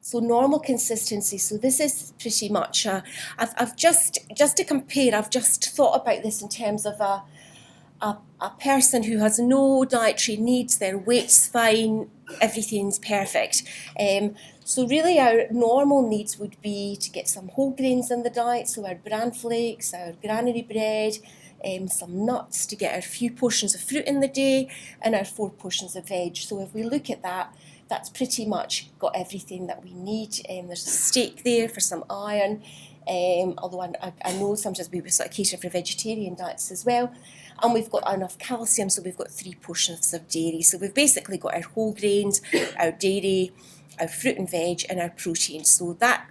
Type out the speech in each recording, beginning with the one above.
So normal consistency, so this is pretty much, I've just to compare, I've just thought about this in terms of a person who has no dietary needs, their weight's fine, everything's perfect. So really our normal needs would be to get some whole grains in the diet, so our bran flakes, our granary bread, some nuts, to get our few portions of fruit in the day, and our 4 portions of veg. So if we look at that, that's pretty much got everything that we need. There's a steak there for some iron, although I know sometimes we sort of cater for vegetarian diets as well. And we've got enough calcium, so we've got 3 portions of dairy. So we've basically got our whole grains, our dairy, our fruit and veg, and our protein. So that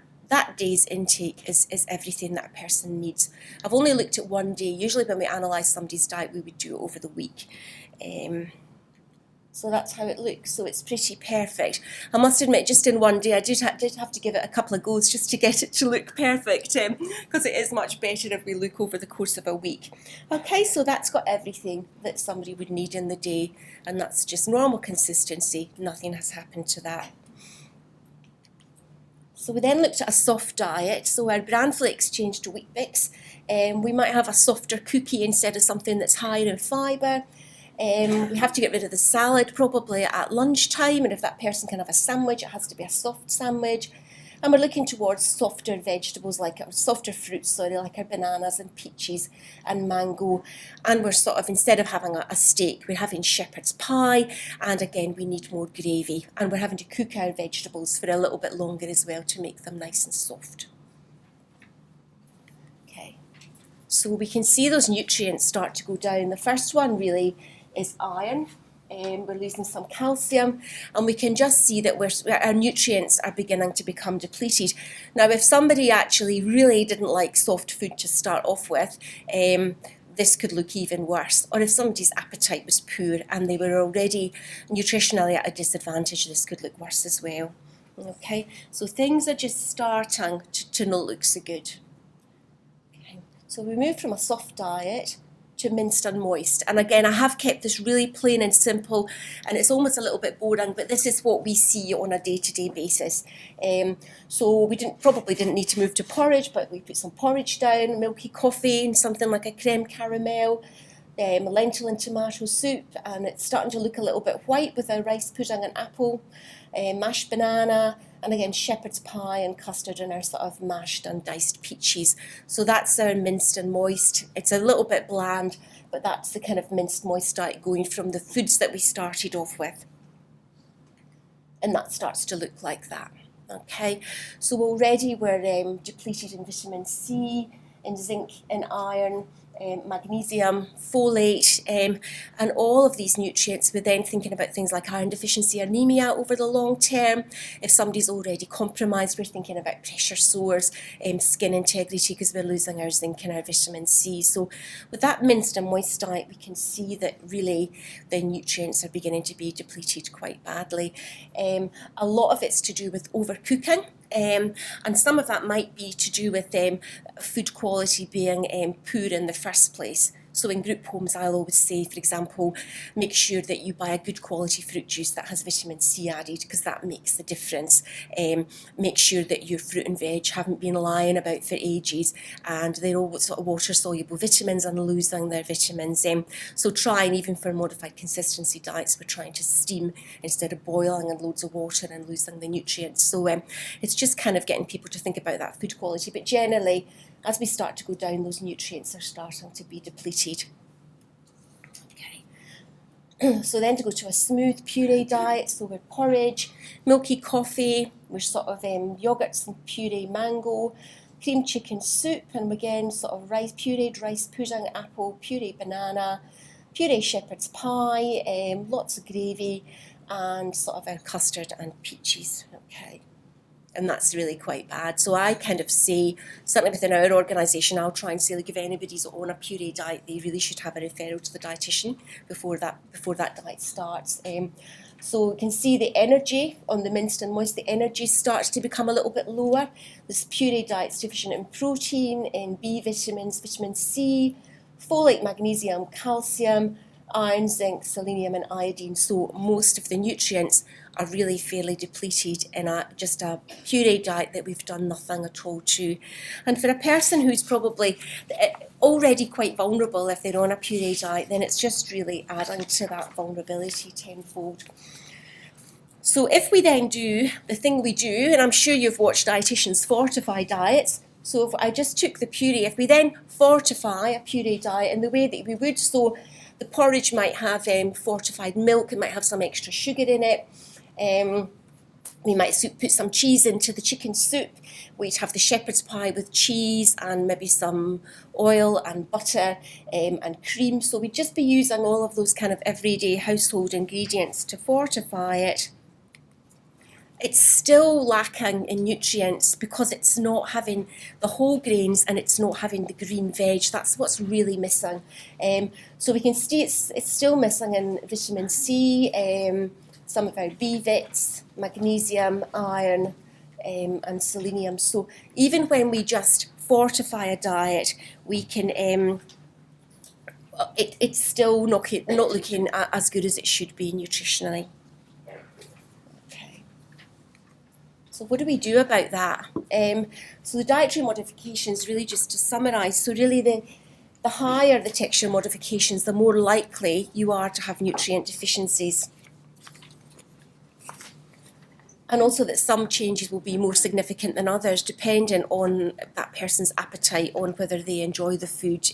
day's intake is everything that a person needs. I've only looked at one day. Usually when we analyse somebody's diet, we would do it over the week. So that's how it looks. So it's pretty perfect. I must admit, just in one day, I did have to give it a couple of goes just to get it to look perfect, because it is much better if we look over the course of a week. Okay, so that's got everything that somebody would need in the day, and that's just normal consistency. Nothing has happened to that. So we then looked at a soft diet. So our bran flakes changed to Wheat Bix. We might have a softer cookie instead of something that's higher in fibre. We have to get rid of the salad probably at lunchtime, and if that person can have a sandwich, it has to be a soft sandwich. And we're looking towards softer vegetables, like softer fruits, like our bananas and peaches and mango. And we're sort of, instead of having a steak, we're having shepherd's pie. And again, we need more gravy. And we're having to cook our vegetables for a little bit longer as well to make them nice and soft. Okay, so we can see those nutrients start to go down. The first one really is iron. We're losing some calcium, and we can just see that our nutrients are beginning to become depleted. Now, if somebody actually really didn't like soft food to start off with, this could look even worse. Or if somebody's appetite was poor and they were already nutritionally at a disadvantage, this could look worse as well. Okay, so things are just starting to not look so good. Okay, so we moved from a soft diet to minced and moist. And again, I have kept this really plain and simple, and it's almost a little bit boring, but this is what we see on a day-to-day basis. So we probably didn't need to move to porridge, but we put some porridge down, milky coffee, and something like a creme caramel, lentil and tomato soup, and it's starting to look a little bit white with our rice pudding and apple, mashed banana, and again shepherd's pie and custard, and our sort of mashed and diced peaches. So that's our minced and moist. It's a little bit bland, but that's the kind of minced moist diet, going from the foods that we started off with. And that starts to look like that. Okay, so already we're depleted in vitamin C, in zinc, in iron, magnesium, folate, and all of these nutrients. We're then thinking about things like iron deficiency anemia over the long term. If somebody's already compromised, we're thinking about pressure sores, skin integrity, because we're losing our zinc and our vitamin C. So with that minced and moist diet, we can see that really the nutrients are beginning to be depleted quite badly. A lot of it's to do with overcooking. And some of that might be to do with food quality being poor in the first place. So in group homes, I'll always say, for example, make sure that you buy a good quality fruit juice that has vitamin C added, because that makes the difference. Make sure that your fruit and veg haven't been lying about for ages, and they're all sort of water-soluble vitamins and losing their vitamins. So trying, even for modified consistency diets, we're trying to steam instead of boiling and loads of water and losing the nutrients. So it's just kind of getting people to think about that food quality. But generally, as we start to go down, those nutrients are starting to be depleted. Okay. So then to go to a smooth puree diet, so we're porridge, milky coffee, we're sort of yogurts and puree mango, cream chicken soup, and again sort of pureed rice pudding, apple, puree banana, puree shepherd's pie, lots of gravy, and sort of our custard and peaches. Okay. And that's really quite bad. So I kind of say, certainly within our organisation, I'll try and say, like, if anybody's on a puree diet, they really should have a referral to the dietitian before that diet starts. So we can see the energy on the minced and moist, the energy starts to become a little bit lower. This puree diet's deficient in protein, in B vitamins, vitamin C, folate, magnesium, calcium, iron, zinc, selenium and iodine. So most of the nutrients are really fairly depleted in just a puree diet that we've done nothing at all to. And for a person who's probably already quite vulnerable if they're on a puree diet, then it's just really adding to that vulnerability tenfold. So if we then do the thing we do, and I'm sure you've watched dietitians fortify diets, so if I just took the puree, if we then fortify a puree diet in the way that we would, so the porridge might have fortified milk, it might have some extra sugar in it, we might put some cheese into the chicken soup, we'd have the shepherd's pie with cheese and maybe some oil and butter and cream, so we'd just be using all of those kind of everyday household ingredients to fortify it. It's still lacking in nutrients because it's not having the whole grains and it's not having the green veg. That's what's really missing. So we can see it's still missing in vitamin C, some of our B vits, magnesium, iron, and selenium. So even when we just fortify a diet, we can it's still not looking as good as it should be nutritionally. So what do we do about that? So the dietary modifications, really just to summarise, so really the higher the texture modifications, the more likely you are to have nutrient deficiencies. And also that some changes will be more significant than others, depending on that person's appetite, on whether they enjoy the food,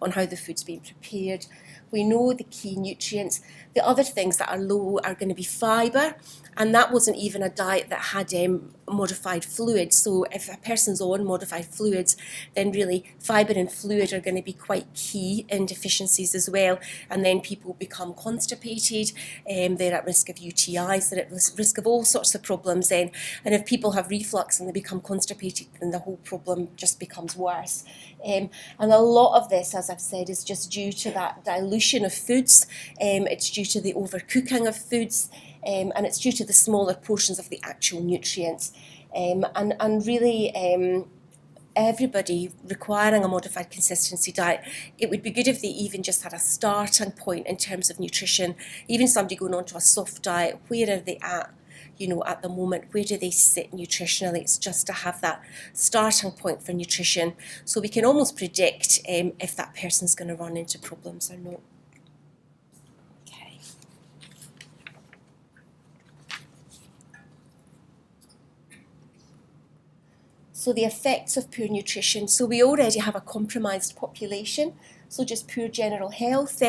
on how the food's being prepared. We know the key nutrients. The other things that are low are going to be fibre, and that wasn't even a diet that had modified fluids. So if a person's on modified fluids, then really fibre and fluid are going to be quite key in deficiencies as well. And then people become constipated, they're at risk of UTIs, they're at risk of all sorts of problems then. And if people have reflux and they become constipated, then the whole problem just becomes worse. And a lot of this, as I've said, is just due to that dilution of foods. It's due to the overcooking of foods. And it's due to the smaller portions of the actual nutrients. And really, everybody requiring a modified consistency diet, it would be good if they even just had a starting point in terms of nutrition. Even somebody going on to a soft diet, where are they at? At the moment, where do they sit nutritionally? It's just to have that starting point for nutrition, so we can almost predict if that person's going to run into problems or not. Okay. So the effects of poor nutrition. So we already have a compromised population. So just poor general health,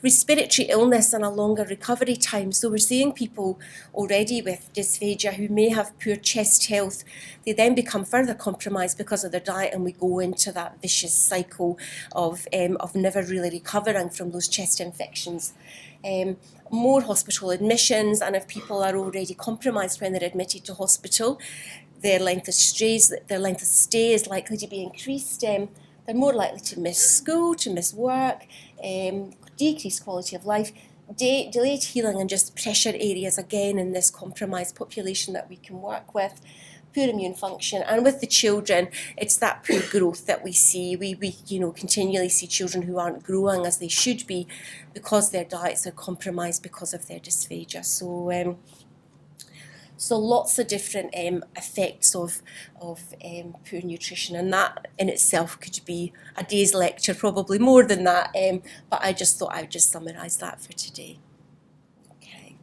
respiratory illness and a longer recovery time. So we're seeing people already with dysphagia who may have poor chest health. They then become further compromised because of their diet, and we go into that vicious cycle of never really recovering from those chest infections. More hospital admissions, and if people are already compromised when they're admitted to hospital, their length of stay is likely to be increased. They're more likely to miss school, to miss work, decreased quality of life, delayed healing, and just pressure areas again in this compromised population that we can work with. Poor immune function, and with the children, it's that poor growth that we see. We continually see children who aren't growing as they should be because their diets are compromised because of their dysphagia. So lots of different effects of poor nutrition, and that in itself could be a day's lecture, probably more than that, but I just thought I would just summarise that for today. Okay.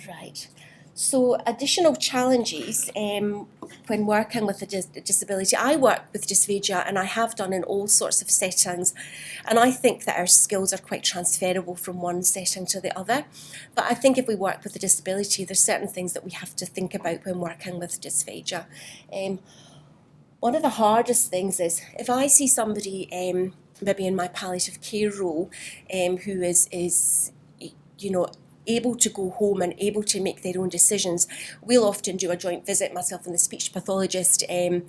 Right. So additional challenges when working with a disability. I work with dysphagia, and I have done in all sorts of settings, and I think that our skills are quite transferable from one setting to the other. But I think if we work with a disability, there's certain things that we have to think about when working with dysphagia. One of the hardest things is if I see somebody maybe in my palliative care role who is able to go home and able to make their own decisions, we'll often do a joint visit, myself and the speech pathologist, and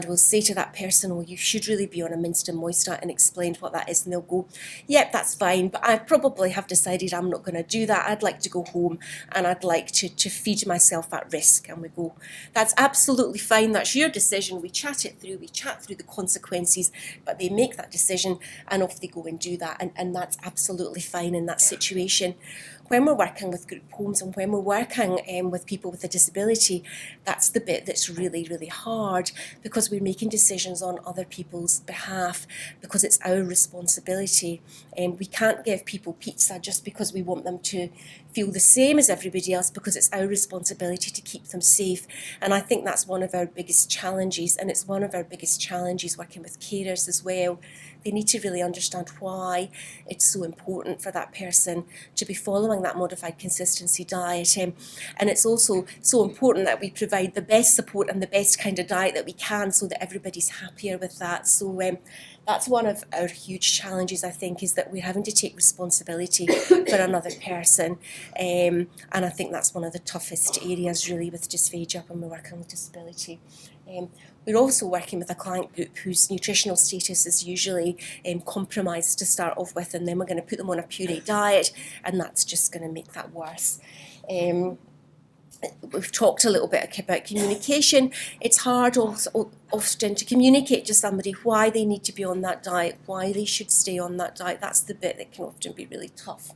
we'll say to that person, well, you should really be on a Minced and Moist diet, and explain what that is, and they'll go, yep, that's fine, but I probably have decided I'm not going to do that. I'd like to go home and I'd like to feed myself at risk. And we go, that's absolutely fine, that's your decision. We chat it through, we chat through the consequences, but they make that decision and off they go and do that, and that's absolutely fine in that situation. when we're working with group homes and when we're working with people with a disability, that's the bit that's really, really hard, because we're making decisions on other people's behalf, because it's our responsibility. We can't give people pizza just because we want them to feel the same as everybody else, because it's our responsibility to keep them safe. And I think that's one of our biggest challenges, and it's one of our biggest challenges working with carers as well. They need to really understand why it's so important for that person to be following that modified consistency diet. And it's also so important that we provide the best support and the best kind of diet that we can, so that everybody's happier with that. So that's one of our huge challenges, I think, is that we're having to take responsibility for another person. And I think that's one of the toughest areas really with dysphagia when we're working with disability. We're also working with a client group whose nutritional status is usually compromised to start off with, and then we're going to put them on a puree diet, and that's just going to make that worse. We've talked a little bit about communication. It's hard also often to communicate to somebody why they need to be on that diet, why they should stay on that diet. That's the bit that can often be really tough.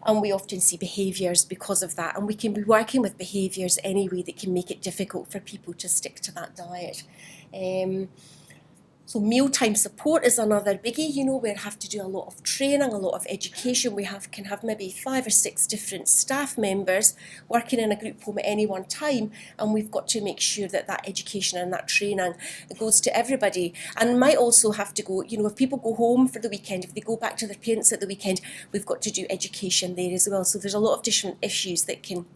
And we often see behaviours because of that, and we can be working with behaviours anyway that can make it difficult for people to stick to that diet. So mealtime support is another biggie. We have to do a lot of training, a lot of education. We can have maybe 5 or 6 different staff members working in a group home at any one time, and we've got to make sure that that education and that training goes to everybody. And might also have to go, if people go home for the weekend, if they go back to their parents at the weekend, we've got to do education there as well. So there's a lot of different issues that can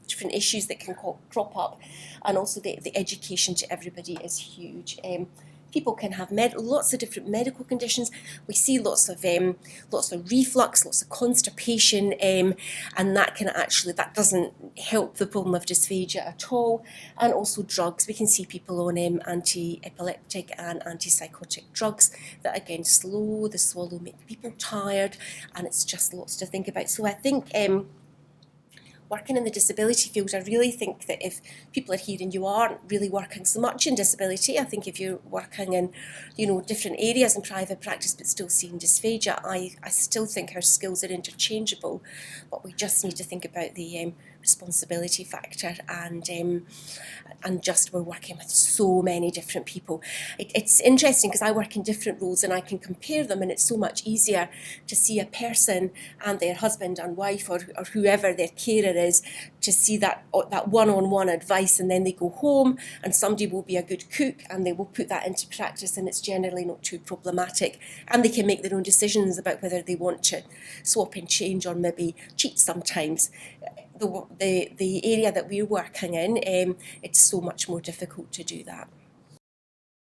crop up, and also the education to everybody is huge. People can have lots of different medical conditions. We see lots of reflux, lots of constipation, and that doesn't help the problem of dysphagia at all. And also drugs. We can see people on anti-epileptic and antipsychotic drugs that again slow the swallow, make people tired, and it's just lots to think about. So I think working in the disability field, I really think that if people are here and you aren't really working so much in disability, I think if you're working in, different areas in private practice but still seeing dysphagia, I still think our skills are interchangeable, but we just need to think about the responsibility factor, and just we're working with so many different people. It's interesting because I work in different roles and I can compare them, and it's so much easier to see a person and their husband and wife or whoever their carer is, to see that one-on-one advice, and then they go home and somebody will be a good cook and they will put that into practice, and it's generally not too problematic, and they can make their own decisions about whether they want to swap and change or maybe cheat sometimes. The area that we're working in, it's so much more difficult to do that.